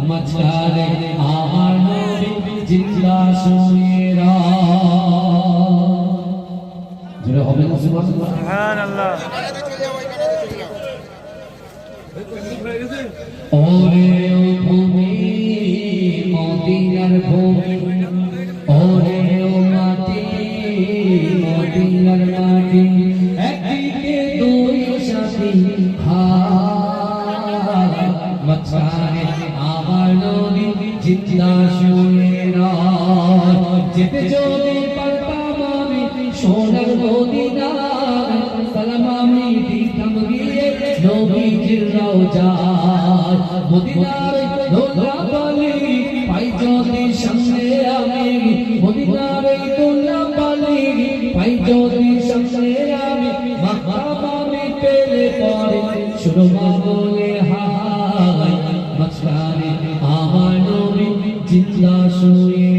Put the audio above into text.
মাঝখানে আমার নবী জিন্দা শুয়ে জোরে হবে না সুবহানাল্লাহ। ওরে ও ভূমি মদিনার ভূমি, ওরে ও মাটি মদিনার মাটি, একদিকে দুই সাথী মাঝখানে আমার নবী জিন্দা শুয়ে যেতে যদি পারতাম আমি সোনার মদিনায়, সালাম আমি দিতাম গিয়ে নবীজির রওজায়। মদিনার দোলা পালি পাই যদি সামনে আমি, মদিনার দোলা পালি পাই যদি সামনে আমি, মাকাম আমি পেলে পরে সুরমা বলে হায়, মাঝখানে আমার নবী জিন্দা শুয়ে